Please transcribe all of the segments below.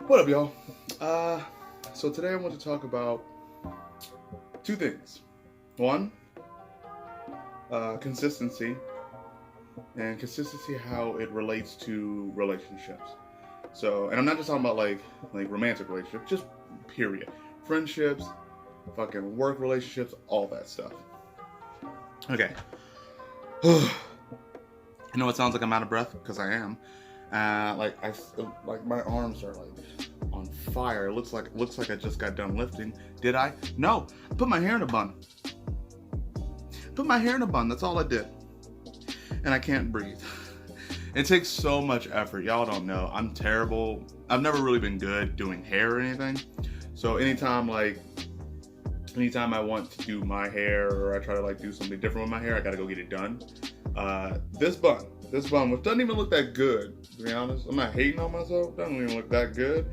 What up, y'all? So today I want to talk about two things. One, consistency, and consistency how it relates to relationships. So, and I'm not just talking about like romantic relationships, just period. Friendships, fucking work relationships, all that stuff. Okay. I know it sounds like I'm out of breath because I am. Like my arms are like on fire. It looks like I just got done lifting. Did I? No. I put my hair in a bun. That's all I did. And I can't breathe. It takes so much effort. Y'all don't know. I'm terrible. I've never really been good doing hair or anything. So anytime I want to do my hair or I try to like do something different with my hair, I gotta go get it done. This bun, which doesn't even look that good, to be honest. I'm not hating on myself. Doesn't even look that good.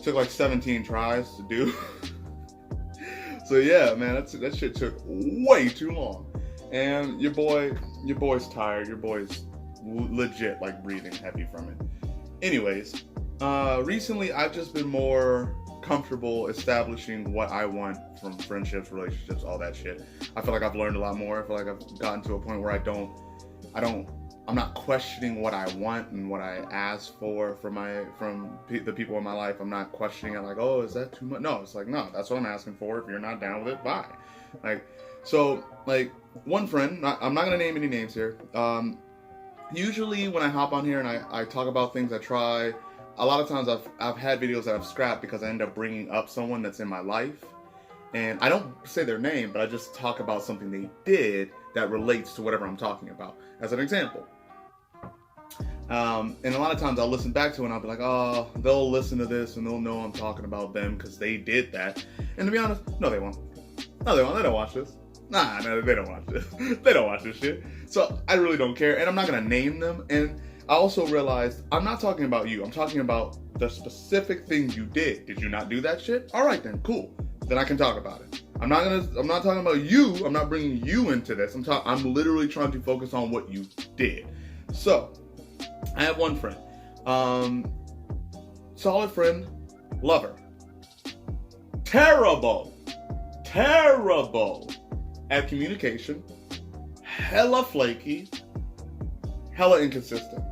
Took like 17 tries to do. So yeah, man, that shit took way too long. And your boy's tired. Your boy's legit like breathing heavy from it. Anyways, recently I've just been more comfortable establishing what I want from friendships, relationships, all that shit. I feel like I've learned a lot more. I feel like I've gotten to a point where I'm not questioning what I want and what I ask for from the people in my life. I'm not questioning it like, oh, is that too much? No, it's like, no, that's what I'm asking for. If you're not down with it, bye. So one friend, I'm not gonna name any names here. Usually when I hop on here and I talk about things I try, a lot of times I've had videos that I've scrapped because I end up bringing up someone that's in my life. And I don't say their name, but I just talk about something they did that relates to whatever I'm talking about. As an example. And a lot of times I'll listen back to it and I'll be like, oh, they'll listen to this and they'll know I'm talking about them because they did that. And to be honest, no, they won't. No, they won't. They don't watch this. Nah, no, they don't watch this. They don't watch this shit. So I really don't care. And I'm not going to name them. And I also realized I'm not talking about you. I'm talking about the specific thing you did. Did you not do that shit? All right, then, cool. Then I can talk about it. I'm not talking about you. I'm not bringing you into this. I'm literally trying to focus on what you did. So, I have one friend. Solid friend, lover. Terrible at communication. Hella flaky. Hella inconsistent.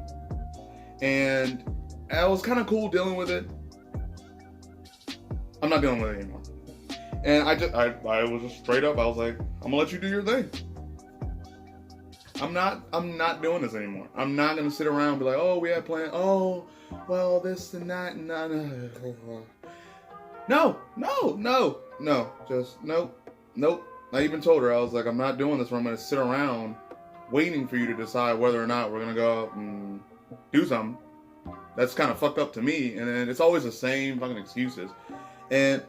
And I was kind of cool dealing with it. I'm not dealing with it anymore. And I was just straight up, I was like, I'm gonna let you do your thing. I'm not doing this anymore. I'm not gonna sit around and be like, oh, we had plans. Oh, well, this and that and that. No. Just nope. I even told her, I was like, I'm not doing this where I'm gonna sit around waiting for you to decide whether or not we're gonna go out and do something. That's kind of fucked up to me. And then it's always the same fucking excuses. And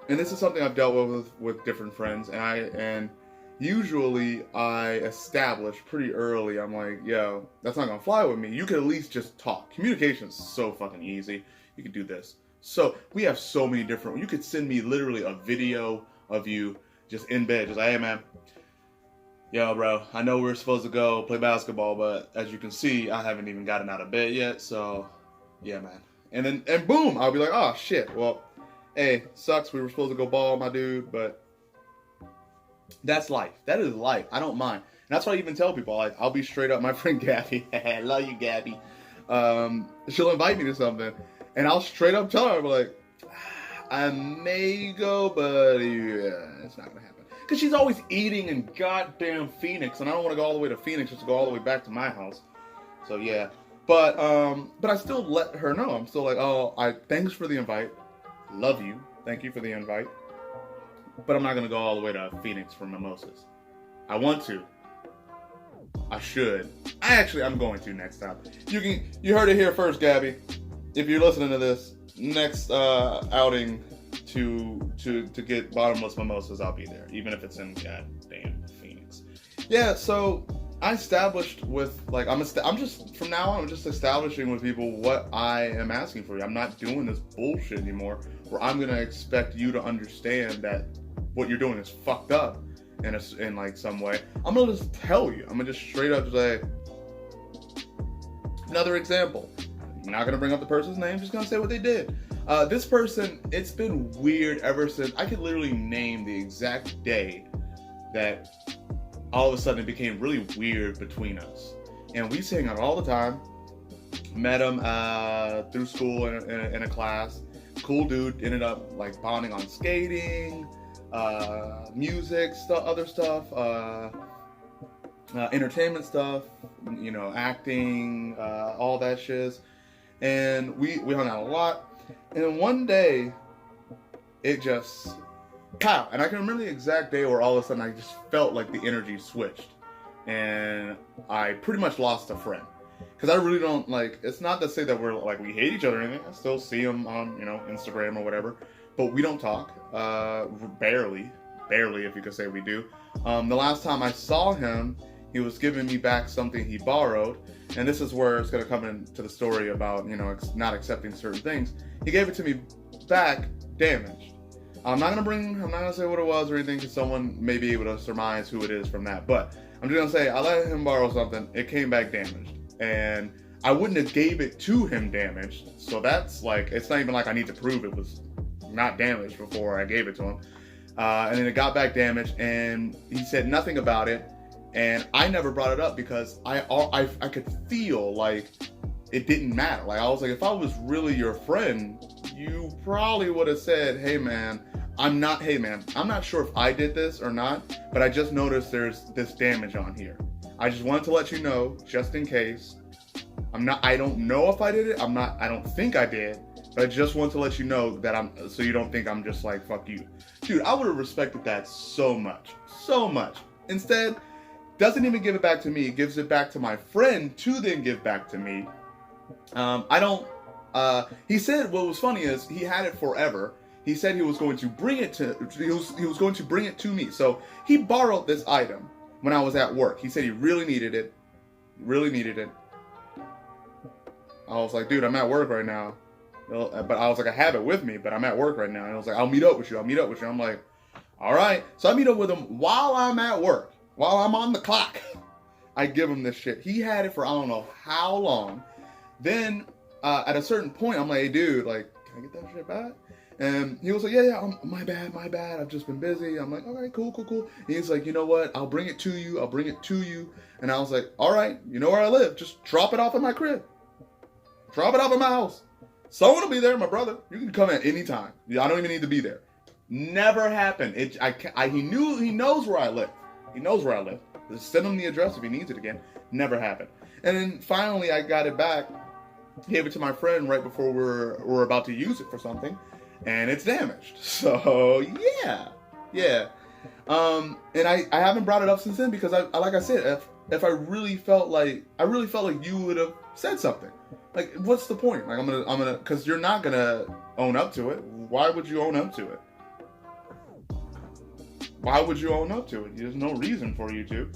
this is something I've dealt with different friends, and usually I establish pretty early. I'm like, yo, that's not gonna fly with me. You could at least just talk. Communication is so fucking easy. You could do this. So we have so many different. You could send me literally a video of you just in bed, just like, hey man, yo bro, I know we're supposed to go play basketball, but as you can see, I haven't even gotten out of bed yet. So yeah, man. And boom, I'll be like, oh shit, well. Hey, sucks. We were supposed to go ball, my dude, but that's life. That is life. I don't mind. And that's why I even tell people, like, I'll be straight up. My friend Gabby, I love you, Gabby. She'll invite me to something, and I'll straight up tell her, I'll be like, I may go, but yeah, it's not gonna happen. Because she's always eating in goddamn Phoenix, and I don't want to go all the way to Phoenix just to go all the way back to my house. So yeah, but I still let her know. I'm still like, oh, thanks for the invite. Love you. Thank you for the invite. But I'm not going to go all the way to Phoenix for mimosas. I want to. I should. I'm going to next time. You heard it here first, Gabby. If you're listening to this, next outing to get bottomless mimosas, I'll be there. Even if it's in goddamn Phoenix. Yeah, so I established with, like, I'm just, from now on, I'm just establishing with people what I am asking for you. I'm not doing this bullshit anymore where I'm going to expect you to understand that what you're doing is fucked up in like some way. I'm going to just tell you. I'm going to just straight up say, another example. not gonna bring up the person's name, just gonna say what they did. This person, it's been weird ever since. I could literally name the exact day that all of a sudden it became really weird between us. And we used to hang out all the time. Met him through school in a class. Cool dude. Ended up like bonding on skating, music, other stuff, entertainment stuff, you know, acting, all that shiz. And we hung out a lot. And then one day, it just pow. And I can remember the exact day where all of a sudden I just felt like the energy switched, and I pretty much lost a friend. Because I really don't, like, it's not to say that we're, like, we hate each other or anything. I still see him on, you know, Instagram or whatever. But we don't talk. Barely, if you could say we do. The last time I saw him, he was giving me back something he borrowed. And this is where it's going to come into the story about, you know, not accepting certain things. He gave it to me back damaged. I'm not going to say what it was or anything, because someone may be able to surmise who it is from that. But I'm just going to say, I let him borrow something. It came back damaged. And I wouldn't have gave it to him damaged. So that's like, it's not even like I need to prove it was not damaged before I gave it to him. And then it got back damaged, and he said nothing about it. And I never brought it up because I could feel like it didn't matter. Like, I was like, if I was really your friend, you probably would have said, hey man, I'm not sure if I did this or not, but I just noticed there's this damage on here. I just wanted to let you know, just in case. I don't know if I did it. I don't think I did, but I just want to let you know that so you don't think I'm just like, fuck you. Dude, I would have respected that so much. Instead, doesn't even give it back to me, gives it back to my friend to then give back to me. He said what was funny is he had it forever. He said he was going to bring it to me. So he borrowed this item when I was at work. He said he really needed it. I was like, dude, I'm at work right now. But I was like, I have it with me, but I'm at work right now. And I was like, I'll meet up with you. I'm like, all right. So I meet up with him while I'm at work, while I'm on the clock. I give him this shit. He had it for I don't know how long. Then at a certain point, I'm like, hey, dude, like, can I get that shit back? And he was like, yeah, my bad. I've just been busy. I'm like, okay, cool. And he's like, you know what? I'll bring it to you. And I was like, all right, you know where I live. Just drop it off at my crib. Drop it off at my house. Someone will be there, my brother. You can come at any time. I don't even need to be there. Never happened. He knows where I live. Just send him the address if he needs it again. Never happened. And then finally I got it back. Gave it to my friend right before we're about to use it for something. And it's damaged. So yeah. And I haven't brought it up since then because like I said, if I really felt like you would have said something. Like, what's the point? Like, I'm gonna, because you're not gonna own up to it. Why would you own up to it? There's no reason for you to.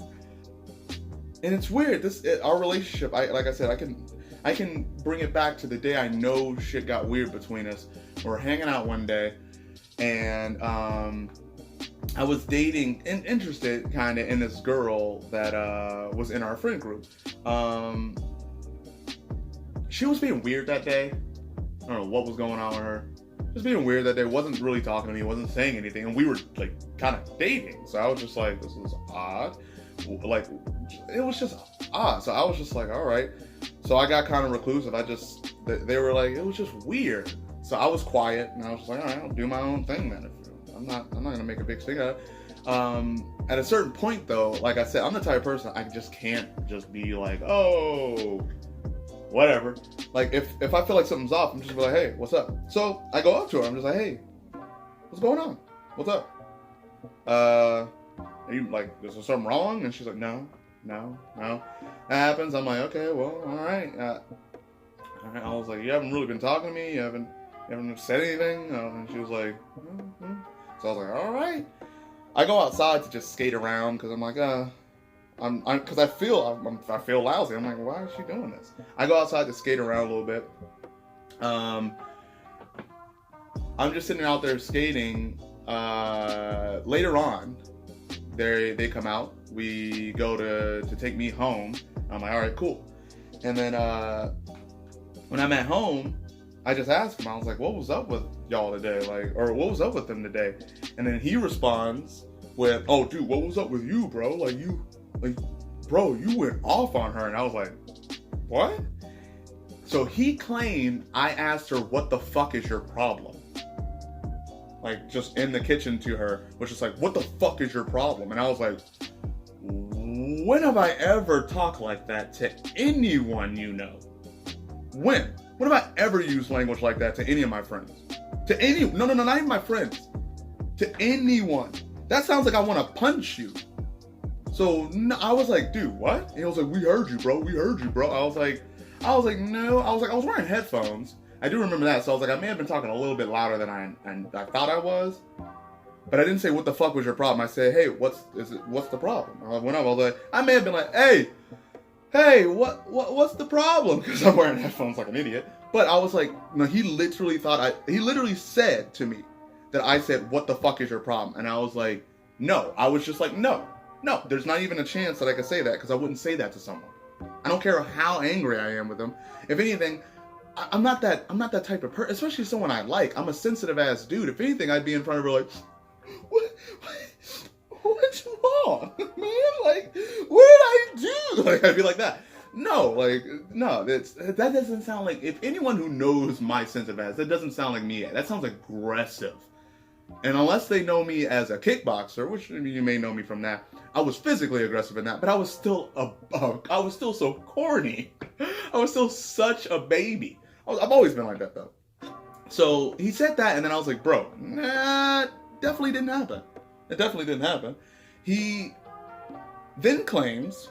And it's weird. Our relationship. Like I said, I can bring it back to the day I know shit got weird between us. We're hanging out one day, and I was dating and interested kind of in this girl that was in our friend group. She was being weird that day. I don't know what was going on with her. Just being weird that day. Wasn't really talking to me. Wasn't saying anything. And we were like kind of dating. So I was just like, this is odd. Like, it was just odd. So I was just like, all right. So I got kind of reclusive. They were like, it was just weird. So I was quiet, and I was just like, all right, I'll do my own thing then. I'm not gonna make a big thing out of it. At a certain point, though, like I said, I'm the type of person I just can't just be like, oh, whatever. Like if I feel like something's off, I'm just like, hey, what's up? So I go up to her. I'm just like, hey, what's going on? What's up? Are you like, is there something wrong? And she's like, no. That happens. I'm like, okay, well, all right. I was like, you haven't really been talking to me. You haven't said anything. And she was like, mm-hmm. So I was like, all right. I go outside to just skate around because I'm like, because I feel lousy. I'm like, why is she doing this? I go outside to skate around a little bit. I'm just sitting out there skating. Later on, they come out. We go to take me home. I'm like, all right, cool. And then when I'm at home, I just ask him, I was like, what was up with y'all today? Like, or what was up with them today? And then he responds with, oh, dude, what was up with you, bro? Like, bro, you went off on her. And I was like, what? So he claimed I asked her, what the fuck is your problem? Like, just in the kitchen to her, which is like, what the fuck is your problem? And I was like, when have I ever talked like that to anyone you know? When? When have I ever used language like that to any of my friends? To any, no, not even my friends. To anyone. That sounds like I want to punch you. So no, I was like, dude, what? And he was like, we heard you, bro. We heard you, bro. I was like, no. I was wearing headphones. I do remember that. So I was like, I may have been talking a little bit louder than I thought I was. But I didn't say, what the fuck was your problem? I said, hey, what's the problem? I went up, I was like, I may have been like, hey, what's the problem? Because I'm wearing headphones like an idiot. But I was like, no, he literally said to me that I said, what the fuck is your problem? And I was like, no. I was just like, no, there's not even a chance that I could say that, because I wouldn't say that to someone. I don't care how angry I am with them. If anything, I'm not that type of person, especially someone I like. I'm a sensitive ass dude. If anything, I'd be in front of her like, what's wrong, man? Like, what did I do? Like, I'd be like that. No, that doesn't sound like, if anyone who knows my sensitive ass, that doesn't sound like me. That sounds aggressive. And unless they know me as a kickboxer, which you may know me from that, I was physically aggressive in that, but I was still I was still so corny. I was still such a baby. I've always been like that though. So he said that, and then I was like, bro, nah, definitely didn't happen. It definitely didn't happen. He then claims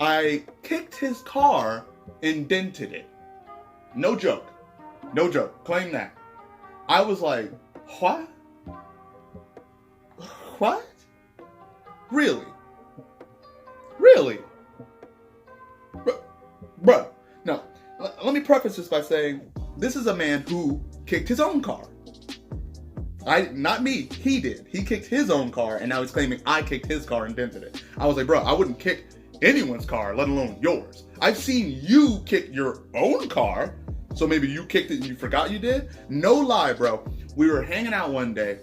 I kicked his car and dented it. No joke. Claim that. I was like, what? What? Really? Bruh. No. Let me preface this by saying, this is a man who kicked his own car. Not me. He did. He kicked his own car, and now he's claiming I kicked his car and dented it. I was like, bro, I wouldn't kick anyone's car, let alone yours. I've seen you kick your own car, so maybe you kicked it and you forgot you did? No lie, bro. We were hanging out one day.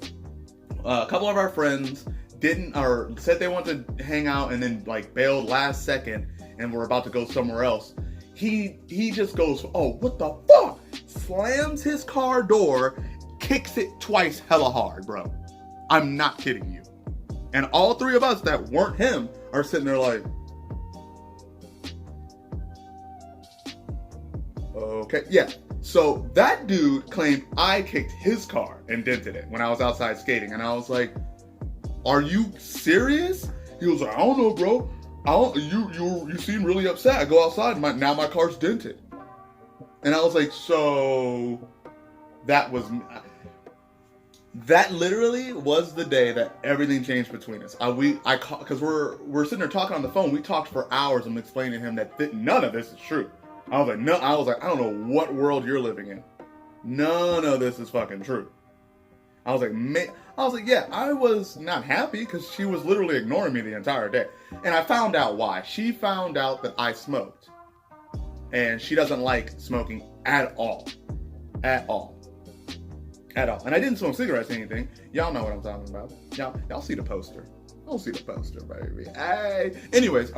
A couple of our friends said they wanted to hang out and then bailed last second and were about to go somewhere else. He just goes, oh, what the fuck? Slams his car door, kicks it twice hella hard, bro. I'm not kidding you. And all three of us that weren't him are sitting there like, okay, yeah. So that dude claimed I kicked his car and dented it when I was outside skating. And I was like, are you serious? He was like, I don't know, bro. You seem really upset. I go outside, now my car's dented. And I was like, so that literally was the day that everything changed between us. Because we're sitting there talking on the phone. We talked for hours. I'm explaining to him that none of this is true. I was like, I don't know what world you're living in. None of this is fucking true. I was like, yeah, I was not happy because she was literally ignoring me the entire day. And I found out why. She found out that I smoked. And she doesn't like smoking at all. At all. And I didn't smoke cigarettes or anything. Y'all know what I'm talking about. Y'all see the poster. Y'all see the poster, baby. Hey. Anyways,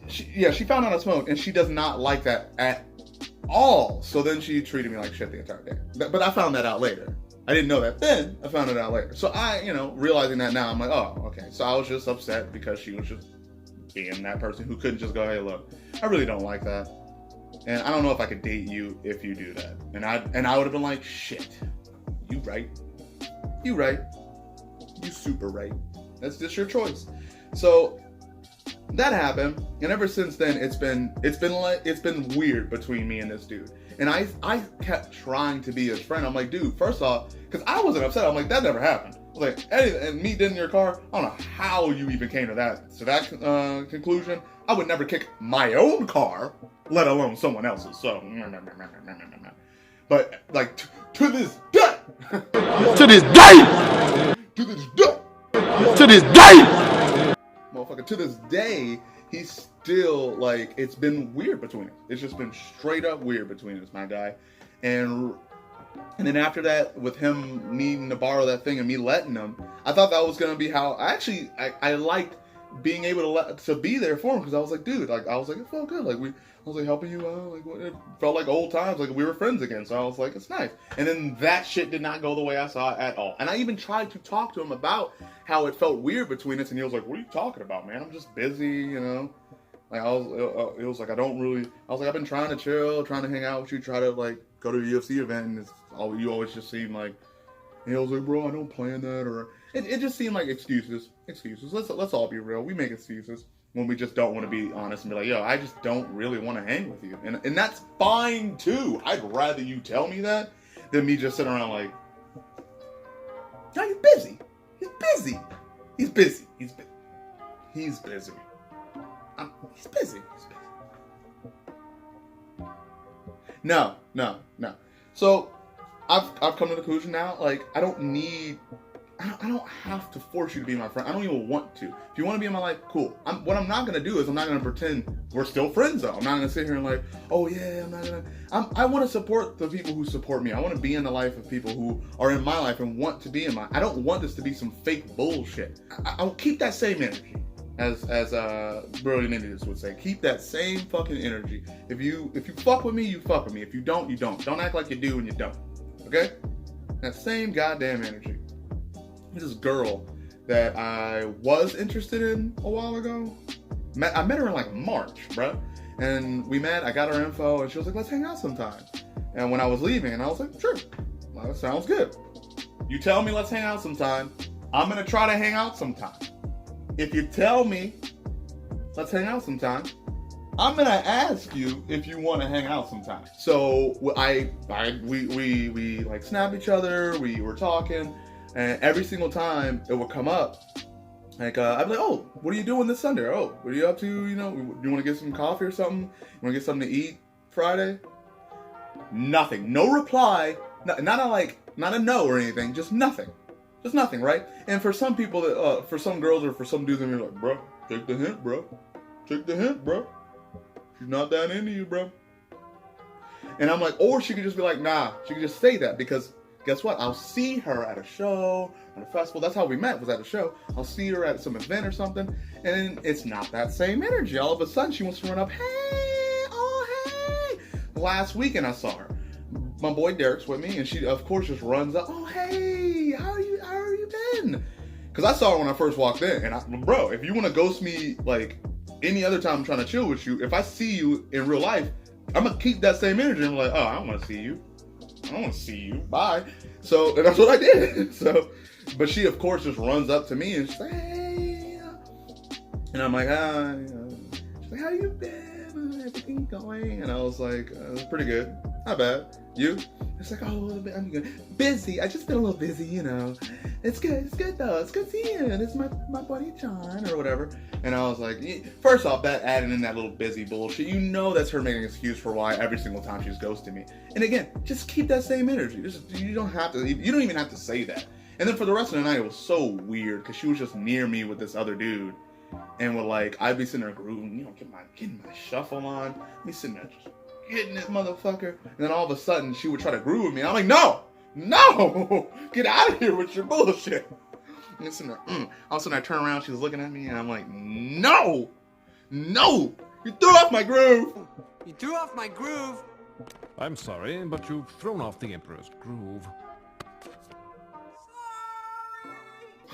she found out I smoked, and she does not like that at all. So then she treated me like shit the entire day. But I found that out later. I didn't know that then. I found it out later. So realizing that now, I'm like, oh, okay. So I was just upset because she was just being that person who couldn't just go, hey, look, I really don't like that. And I don't know if I could date you if you do that. And I would have been like, shit, you right. You super right. That's just your choice. So that happened, and ever since then it's been weird between me and this dude. And I kept trying to be his friend. I'm like, dude, first off, because I wasn't upset. I'm like, that never happened. I was like, hey, and me denting your car, I don't know how you even came to that conclusion. I would never kick my own car, let alone someone else's. So, but to this day, motherfucker, to this day, he's still like, it's been weird between us. It's just been straight up weird between us, my guy. And then after that, with him needing to borrow that thing and me letting him, I thought that was gonna be how I liked being able to be there for him, because I was like, dude, like, I was like, it felt good, like I was like helping you out, like it felt like old times, like we were friends again. So I was like, it's nice. And then that shit did not go the way I saw it at all. And I even tried to talk to him about how it felt weird between us, and he was like, what are you talking about, man? I'm just busy, you know. Like it was like, I was like, I've been trying to chill, trying to hang out with you, try to like go to a UFC event, and you always just seem like. And he was like, bro, I don't plan that, or it just seemed like excuses. Let's all be real. We make excuses when we just don't want to be honest and be like, yo, I just don't really want to hang with you. And that's fine too. I'd rather you tell me that than me just sitting around like, no, he's busy. He's busy. He's busy. He's busy. He's busy. He's busy. No. So I've come to the conclusion now, like, I don't have to force you to be my friend. I don't even want to. If you want to be in my life, cool. What I'm not going to do is I'm not going to pretend we're still friends, though. I'm not going to sit here and like, oh yeah, I want to support the people who support me. I want to be in the life of people who are in my life and want to be in my. I don't want this to be some fake bullshit. I'll keep that same energy. As Brilliant Idiots would say, keep that same fucking energy. If you fuck with me, you fuck with me. If you don't, you don't. Don't act like you do and you don't. Okay? That same goddamn energy. This girl that I was interested in a while ago. I met her in like March, bro. And we met, I got her info, and she was like, let's hang out sometime. And when I was leaving, and I was like, sure, well, that sounds good. You tell me let's hang out sometime, I'm gonna try to hang out sometime. If you tell me let's hang out sometime, I'm gonna ask you if you want to hang out sometime. So we like snap each other. We were talking, and every single time it would come up, like I'd be like, "Oh, what are you doing this Sunday? Oh, what are you up to? You know, do you want to get some coffee or something? You want to get something to eat Friday?" Nothing. No reply. Not a no or anything. Just nothing. Just nothing, right? And for some people, for some girls or for some dudes, they're like, bro, take the hint, bro. Take the hint, bro. She's not that into you, bro. And I'm like, or she could just be like, nah. She could just say that, because guess what? I'll see her at a show, at a festival. That's how we met, was at a show. I'll see her at some event or something, and it's not that same energy. All of a sudden, she wants to run up, hey, oh, hey. Last weekend, I saw her. My boy Derek's with me, and she, of course, just runs up, oh, hey, how are you been? Because I saw her when I first walked in, and bro, if you want to ghost me, like, any other time I'm trying to chill with you, if I see you in real life, I'm going to keep that same energy. I'm like, oh, I don't want to see you. I don't want to see you. Bye. So, and that's what I did. So, but she, of course, just runs up to me and she's like, hey. And I'm like, she's like, how you been? Everything going? And I was like, pretty good. Not bad. You? It's like, oh, a little bit. I'm good. Busy. I just been a little busy, you know. It's good. It's good though. It's good seeing you. It's my buddy John or whatever. And I was like, first off, that adding in that little busy bullshit, you know that's her making an excuse for why every single time she's ghosting me. And again, just keep that same energy. You don't even have to say that. And then for the rest of the night, it was so weird because she was just near me with this other dude. And would like, I'd be sitting there grooving, you know, getting my shuffle on. Me sitting there just getting this motherfucker. And then all of a sudden, she would try to groove with me. I'm like, no! Get out of here with your bullshit. And sitting there, All of a sudden, I turn around, she's looking at me, and I'm like, no! You threw off my groove! You threw off my groove? I'm sorry, but you've thrown off the Emperor's groove.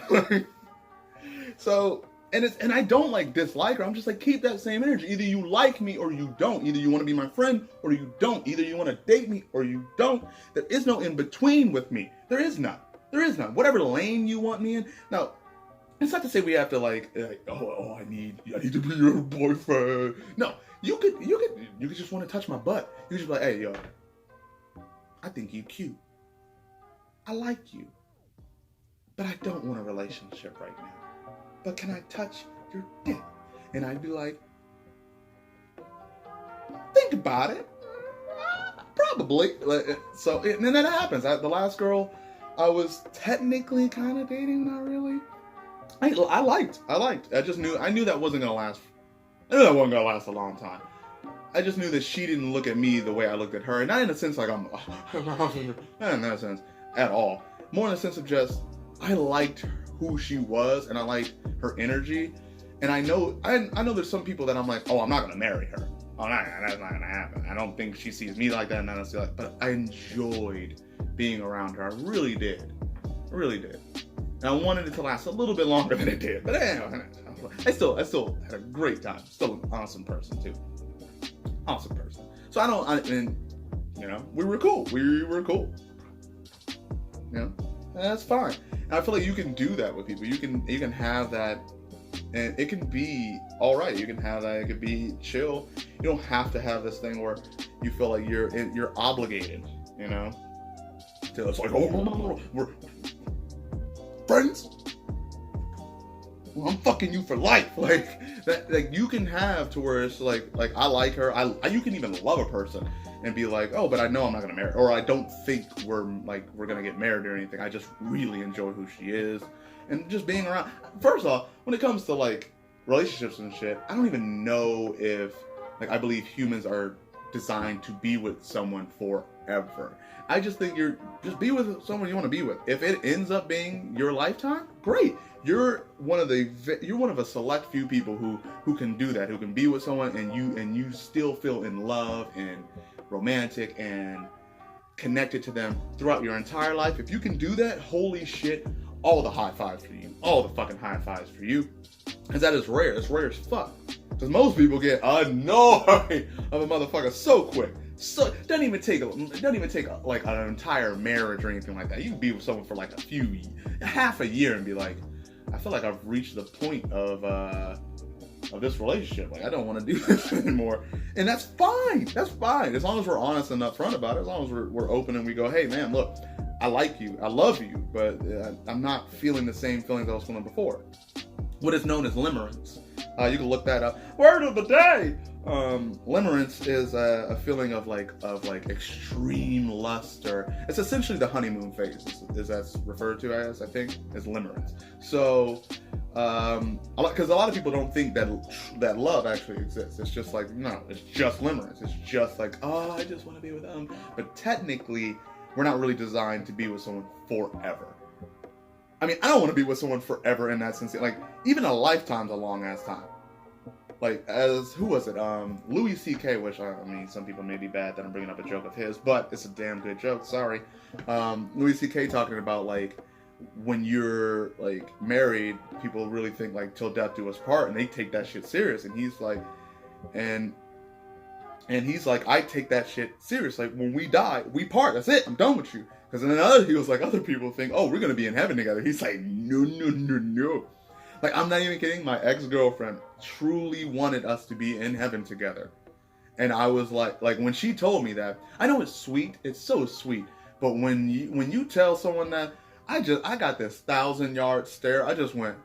Sorry! So... And I don't like dislike her. I'm just like, keep that same energy. Either you like me or you don't. Either you want to be my friend or you don't. Either you want to date me or you don't. There is no in between with me. There is none. Whatever lane you want me in. Now, it's not to say we have to like I need to be your boyfriend. No, you could just want to touch my butt. You just be like, hey yo, I think you cute. I like you, but I don't want a relationship right now. But can I touch your dick? And I'd be like, think about it. Probably. So, and then that happens. The last girl I was technically kind of dating, not really. I liked. I just knew that wasn't going to last I knew that wasn't gonna last a long time. I just knew that she didn't look at me the way I looked at her, and not in a sense like I'm, not in that sense at all. More in the sense of just I liked who she was, and I liked her energy. And I know there's some people that I'm like, oh, I'm not gonna marry her. Oh, that's not gonna happen. I don't think she sees me like that, and that's like. But I enjoyed being around her. I really did. And I wanted it to last a little bit longer than it did. But anyway, I still had a great time. Still an awesome person too. Awesome person. So we were cool. We were cool. You know, and that's fine. And I feel like you can do that with people. You can have that, and it can be all right. You can have that. It could be chill. You don't have to have this thing where you feel like you're obligated. You know, till it's like, oh, we're friends. Well, I'm fucking you for life. Like that. Like you can have to where it's like I like her. You can even love a person and be like, oh, but I know I'm not gonna marry, or I don't think we're gonna get married or anything. I just really enjoy who she is, and just being around. First off, when it comes to like relationships and shit, I don't even know if I believe humans are designed to be with someone forever. I just think just be with someone you want to be with. If it ends up being your lifetime, great. You're one of a select few people who can do that, who can be with someone and you still feel in love and romantic and connected to them throughout your entire life. If you can do that, holy shit, all the high fives for you. All the fucking high fives for you. Because that is rare. It's rare as fuck. Because most people get annoyed of a motherfucker so quick. So it doesn't even take like an entire marriage or anything like that. You can be with someone for like half a year and be like, I feel like I've reached the point of this relationship. Like I don't want to do this anymore, and that's fine. That's fine as long as we're honest and upfront about it. As long as we're open and we go, hey man, look, I like you, I love you, but I'm not feeling the same feelings I was feeling before. What is known as limerence. You can look that up. Word of the day. Limerence is a feeling of like extreme lust, or it's essentially the honeymoon phase. Is that's referred to as, I think, as limerence. So, because a lot of people don't think that love actually exists. It's just like, no, it's just limerence. It's just like, oh, I just want to be with them. But technically, we're not really designed to be with someone forever. I mean, I don't want to be with someone forever in that sense. Like, even a lifetime's a long ass time. Like, who was it? Louis C.K., which, I mean, some people may be bad that I'm bringing up a joke of his, but it's a damn good joke, sorry. Louis C.K. talking about, like, when you're, like, married, people really think, like, till death do us part, and they take that shit serious, and he's like, and he's like, I take that shit serious. Like, when we die, we part, that's it, I'm done with you. Because then he was like, other people think, oh, we're going to be in heaven together. He's like, no. Like, I'm not even kidding. My ex-girlfriend truly wanted us to be in heaven together. And I was like when she told me that, I know it's sweet. It's so sweet. But when you tell someone that, I got this 1,000-yard stare. I just went.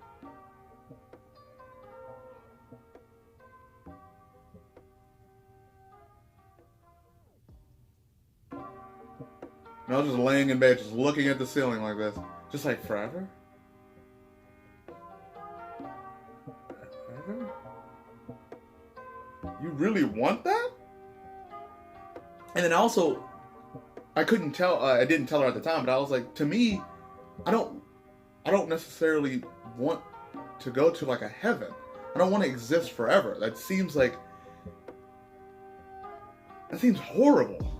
And I was just laying in bed, just looking at the ceiling like this. Just like, forever? You really want that? And then also, I couldn't tell, I didn't tell her at the time, but I was like, to me, I don't necessarily want to go to like a heaven. I don't want to exist forever. That seems horrible.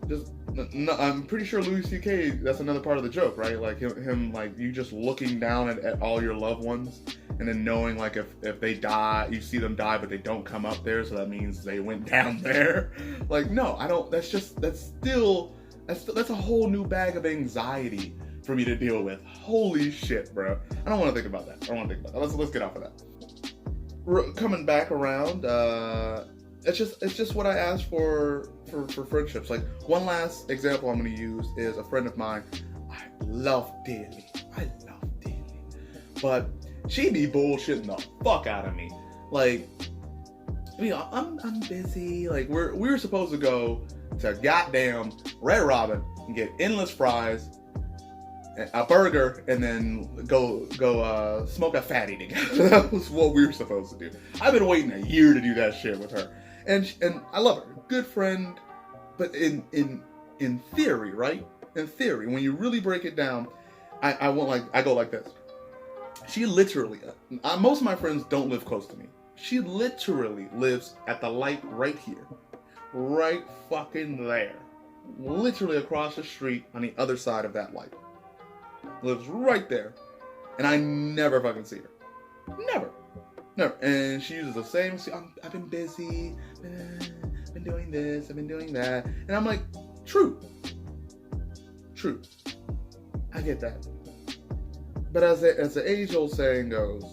Just, no, I'm pretty sure Louis C.K., that's another part of the joke, right? Like him like you just looking down at all your loved ones and then knowing like if they die, you see them die, but they don't come up there, so that means they went down there. Like, no, I don't, that's a whole new bag of anxiety for me to deal with. Holy shit, bro. I don't want to think about that. Let's get off of that. Coming back around, it's just what I asked for friendships. Like, one last example I'm going to use is a friend of mine I love dearly. But she be bullshitting the fuck out of me. Like, you know, I'm busy. Like, we were supposed to go to goddamn Red Robin and get endless fries. a burger and then go smoke a fatty together. That was what we were supposed to do. I've been waiting a year to do that shit with her, and I love her, good friend. But in theory, right? In theory, when you really break it down, I go like this. She literally, most of my friends don't live close to me. She literally lives at the light right here, right fucking there, literally across the street on the other side of that light. Lives right there, and I never fucking see her. Never. And she uses the same. I've been busy. Been doing this. I've been doing that. And I'm like, true. I get that. But as the age-old saying goes,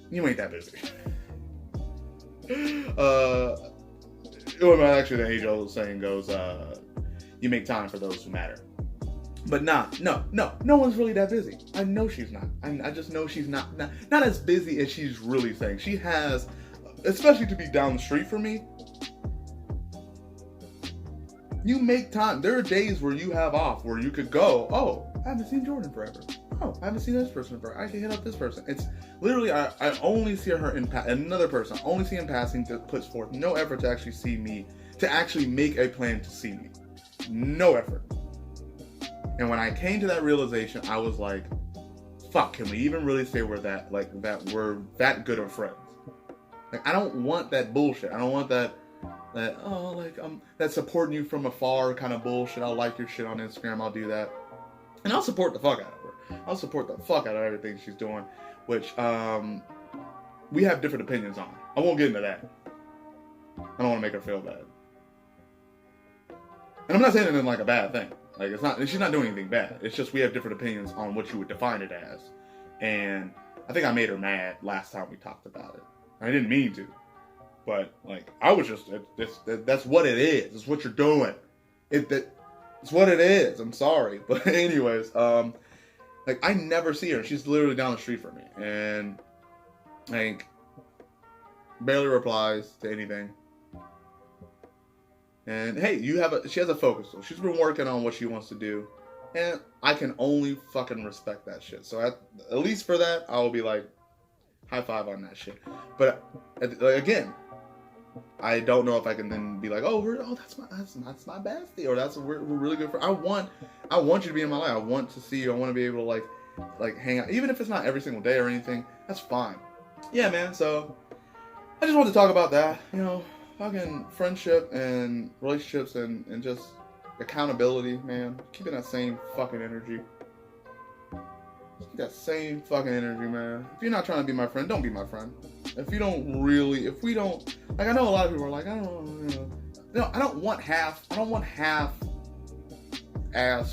you ain't that busy. Well, actually, the age-old saying goes, you make time for those who matter. But no one's really that busy. I know she's not. I just know she's not as busy as she's really saying. She has, especially to be down the street from me. You make time. There are days where you have off, where you could go, oh, I haven't seen Jordan forever. Oh, I haven't seen this person forever. I can hit up this person. It's literally, I only see her another person. I only see in passing that puts forth no effort to actually see me, to actually make a plan to see me. No effort. And when I came to that realization, I was like, fuck, can we even really say we're that good of friends? Like, I don't want that bullshit. I don't want that supporting you from afar kind of bullshit. I'll like your shit on Instagram. I'll do that. And I'll support the fuck out of her. I'll support the fuck out of everything she's doing, which we have different opinions on. I won't get into that. I don't want to make her feel bad. And I'm not saying it in like a bad thing. Like, she's not doing anything bad. It's just we have different opinions on what you would define it as. And I think I made her mad last time we talked about it. I didn't mean to. But, like, I was just, that's what it is. It's what you're doing. It's what it is. I'm sorry. But anyways, like, I never see her. She's literally down the street from me. And, like, barely replies to anything. And hey, she has a focus. So she's been working on what she wants to do, and I can only fucking respect that shit. So at least for that, I will be like, high five on that shit. But again, I don't know if I can then be like, that's my bestie, or we're really good for. I want you to be in my life. I want to see you. I want to be able to like hang out, even if it's not every single day or anything. That's fine. Yeah, man. So I just wanted to talk about that. You know. Fucking friendship and relationships and just accountability, man. Keeping that same fucking energy. Keep that same fucking energy, man. If you're not trying to be my friend, don't be my friend. If we don't, like, I know a lot of people are like, I don't want half-ass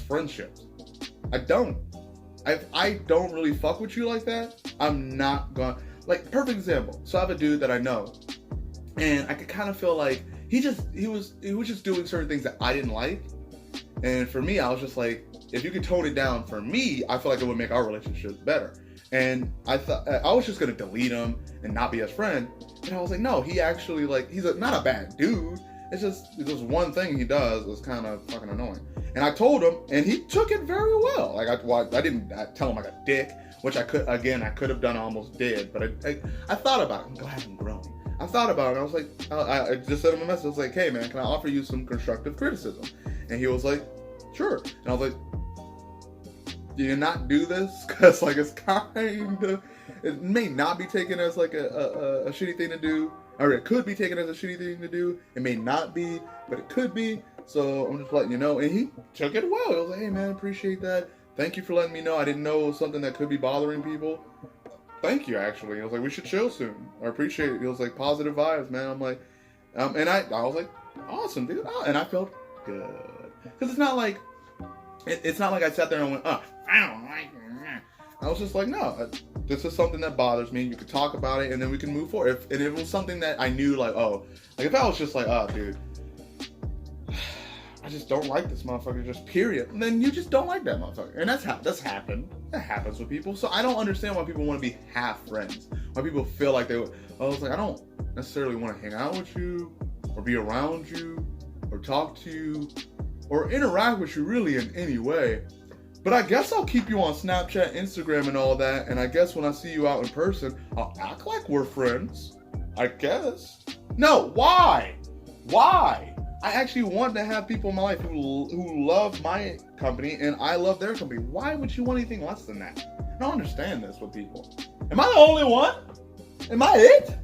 friendships. I don't. If I don't really fuck with you like that, I'm not gonna, like, perfect example. So I have a dude that I know. And I could kind of feel like he was just doing certain things that I didn't like. And for me, I was just like, if you could tone it down for me, I feel like it would make our relationship better. And I thought I was just gonna delete him and not be his friend. And I was like, no, he actually, like, he's not a bad dude. It's just one thing he does is kind of fucking annoying. And I told him, and he took it very well. Like, I didn't tell him like a dick, which I could have done, almost did. But I thought about it. I'm glad I'm growing. I thought about it, and I was like, I just sent him a message. I was like, hey, man, can I offer you some constructive criticism? And he was like, sure. And I was like, do you not do this? Because, like, it's kind of, it may not be taken as, like, a shitty thing to do, or it could be taken as a shitty thing to do. It may not be, but it could be. So I'm just letting you know. And he took it well. He was like, hey, man, appreciate that. Thank you for letting me know. I didn't know it was something that could be bothering people. Thank you, actually. He was like, we should chill soon. I appreciate it. He was like, positive vibes, man. I'm like, and I was like, awesome, dude. And I felt good. Because it's not like I sat there and went, I don't like it. I was just like, no, this is something that bothers me. You could talk about it, and then we can move forward. If it was something that I knew, like, if I was just like, dude, I just don't like this motherfucker, just period. And then you just don't like that motherfucker. And that's happened. That happens with people. So I don't understand why people want to be half friends. Why people feel like I was like, I don't necessarily want to hang out with you, or be around you, or talk to you, or interact with you really in any way. But I guess I'll keep you on Snapchat, Instagram, and all that. And I guess when I see you out in person, I'll act like we're friends. I guess. No, why? Why? I actually want to have people in my life who love my company and I love their company. Why would you want anything less than that? I don't understand this with people. Am I the only one? Am I it?